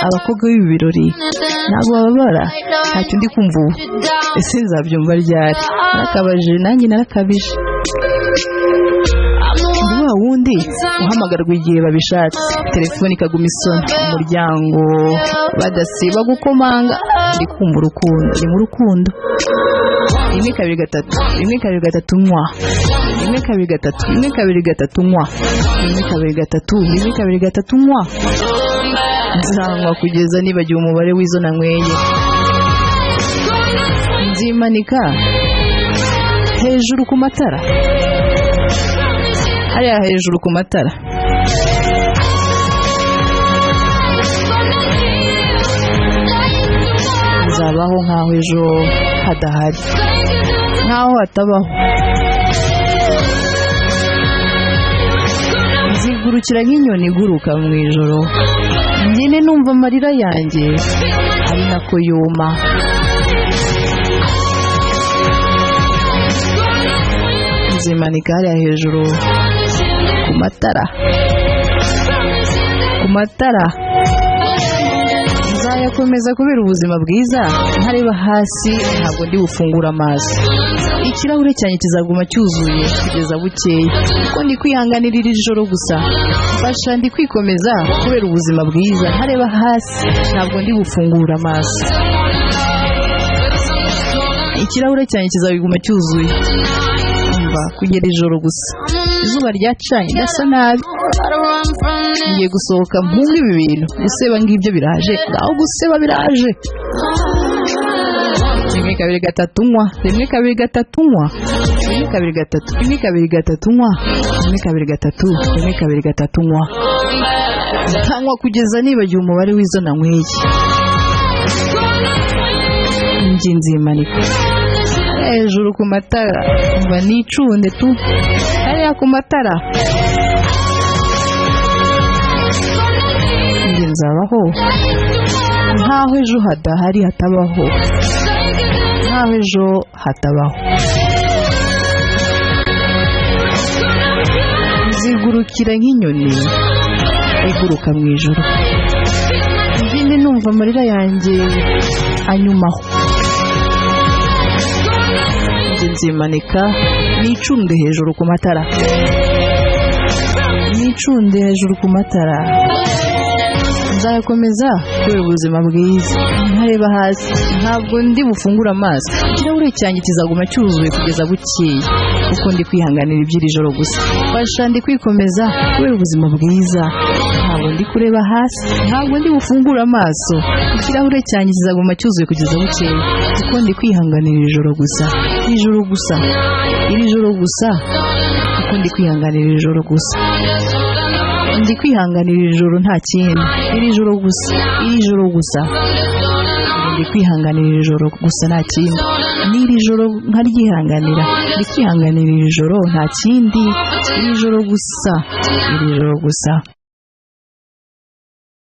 abakobwa b'ibi birori ntabwo bababara, ntacyo ndi kumva ubu, ese nzabyumva ryari? Narakabajije, nanjye narakabije. Ndi wa wundi uhamagarwa igihe babishatse, telefone ikaguma isona, umuryango badasiba gukomanga, ndi kumva urukundo, ndi mu rukundo. 1 2 3 1 2 3 nywa, 1 2 3 1 2 3 nywa, 1 2 3 1 2 3 nywa. Nzanywa kugeza nibagiwe umubare w'izo nanyweye. Nzimanika hejuru ku matara, hariya hejuru ku matara. Nzabaho nkaho ejo hadahari, nkaho hatabaho. Nzigurukira nk'inyoni iguruka mu ijoro, njye numva amarira yanjye ari nako yuma. Nzimanika hariya hejuru ku matara, ku matara. Nzayakomeza kubera ubuzima bwiza, ntareba hasi, ntabwo ndi bufungura amaso. Ikirahure cyanjye kizaguma cyuzuye kugeza bukeye, kuko ndi kwihanganira iri joro gusa. Mfasha ndi kwikomeza kubera ubuzima bwiza, ntareba hasi, ntabwo ndi bufungura amaso. Ikirahure cyanjye kizaguma cyuzuye kugera ijoro gusa. Izuba ryacanye, ndasa nabi, ngiye gusohoka mpunga ibi bintu. Guseba ngibyo biraje, ngaho guseba biraje. 1 2 3 nywa, 1 2 3 nywa, 1 2 3 1 2 3 nywa, 1 2 3 1 2 3 nywa. Ntanywa kugeza nibagiwe umubare w'izo nanyweye. Njye nzimanika hejuru ku matara, mba nicunde tu hariya ku matara. Njye nzabaho nkaho ejo hadahari, hatabaho, nkaho ejo hatabaho. Nzigurukira nk'inyoni iguruka mu ijoro, njye numva amarira yanjye anyumaho. Nzimanika nicunde hejuru ku matara, nicunde hejuru ku matara. Nzayakomeza kubera ubuzima bwiza, ntareba hasi, ntabwo ndi bufungura amaso. Ikirahure cyanjye kizaguma cyuzuye kugeza bukeye, kuko ndi kwihanganira iby'iri joro gusa. Mfasha ndi kwikomeza kubera ubuzima bwiza, ntabwo ndi kureba hasi, ntabwo ndi bufungura amaso. Ikirahure cyanjye kizaguma cyuzuye kugeza bukeye, kuko ndi kwihanganira iri joro gusa. Iri joro gusa, iri joro gusa, kuko ndi kwihanganira iri joro gusa. Ndi kwihanganira iri joro nta kindi, iri joro gusa, iri joro gusa. Ndi kwihanganira iri joro gusa nta kindi, n'iri joro nkaryihanganira. Ndi kwihanganira iri joro nta kindi, iri joro gusa, iri joro gusa.